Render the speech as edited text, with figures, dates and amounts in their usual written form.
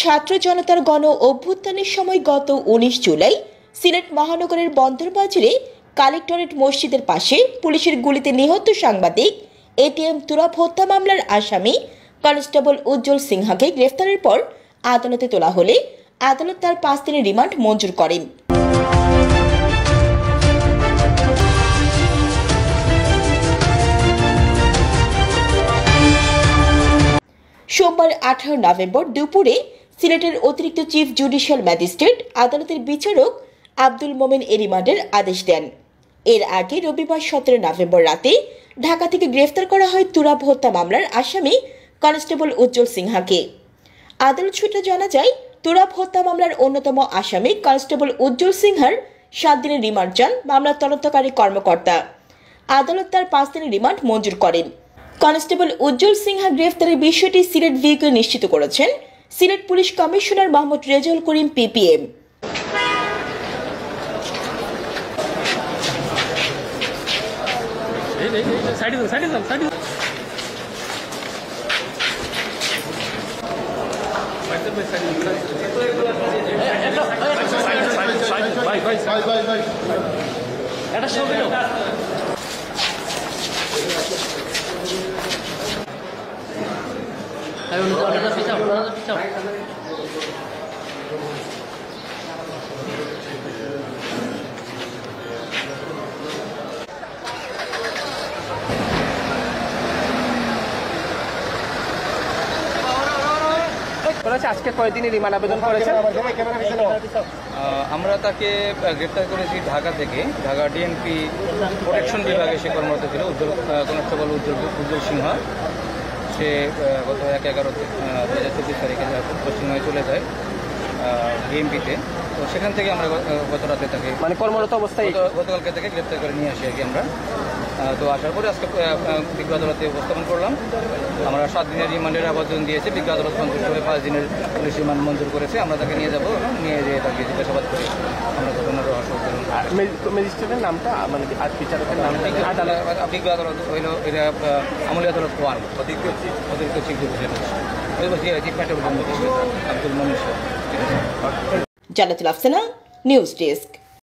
ছাত্র জনতার গণ অভ্যুত্থানের সময় গত 19 জুলাই সিলেট মহানগরের বন্দরবাজারে কালেক্টরেট মসজিদের পাশে পুলিশের গুলিতে নিহত সাংবাদিক এটিএম তুরাব হত্যা মামলার আসামি কনস্টেবল উজ্জ্বল সিনহাকে গ্রেফতারের পর আদালতে তোলা হলে আদালত তার 5 দিনের রিমান্ড মঞ্জুর করেন। সোমবার 18 নভেম্বর দুপুরে সিলেটের অতিরিক্ত চিফ জুডিশিয়াল ম্যাজিস্ট্রেট আদালতের বিচারক আব্দুল মোমেন এ রিমান্ডের আদেশ দেন। এর আগে রবিবার 17 নভেম্বর রাতে ঢাকা থেকে গ্রেফতার করা হয় তুরাব হত্যা মামলার আসামি কনস্টেবল উজ্জ্বল সিনহাকে। আদালত সূত্রে জানা যায়, তুরাব হত্যা মামলার অন্যতম আসামি কনস্টেবল উজ্জ্বল সিনহার 7 দিনের রিমান্ড চান মামলার তদন্তকারী কর্মকর্তা। আদালত তার 5 দিনের রিমান্ড মঞ্জুর করেন। কনস্টেবল উজ্জ্বল সিনহা গ্রেফতারের বিষয়টি সিলেট ভিউকে নিশ্চিত করেছেন Sylhet police commissioner Mohammad Rezaul Karim PPM. আজকে কয়েকদিনের রিমান্ড আবেদন করেছেন? আমরা তাকে গ্রেপ্তার করেছি ঢাকা থেকে। ঢাকা ডিএনপি প্রোটেকশন বিভাগে সে কর্মরত ছিল। কনস্টেবল উজ্জ্বল সিনহা সে গত 1/11/2024 তারিখে পশ্চিমবঙ্গে চলে যায় ডিএমপিতে। তো সেখান থেকে আমরা গত রাতে তাকে কর্মরত অবস্থায় গতকালকে থেকে গ্রেপ্তার করে নিয়ে আসি আর কি আমরা। তো আসার পরে আজকে বিজ্ঞ আদালতে উপস্থাপন করলাম। আমরা 7 দিনের রিমান্ডের আবেদন দিয়েছি। বিজ্ঞ আদালত সন্তুষ্ট হয়ে 5 দিনের পুলিশ রিমান্ড মঞ্জুর করেছে। আমরা তাকে নিয়ে যাব, নিয়ে যেয়ে তাকে জিজ্ঞাসাবাদ করে আমরা ঘটনার রহস্য উদ্ঘাটন। ম্যাজিস্ট্রেটের নামটা আর বিচারকের নামটা? বিজ্ঞ আদালত হইল এটা আমলি আদালত 1 অতিরিক্ত chief judicial magistrate Abdul Momen. জান্নাতুল আফসানা, নিউজ ডেস্ক।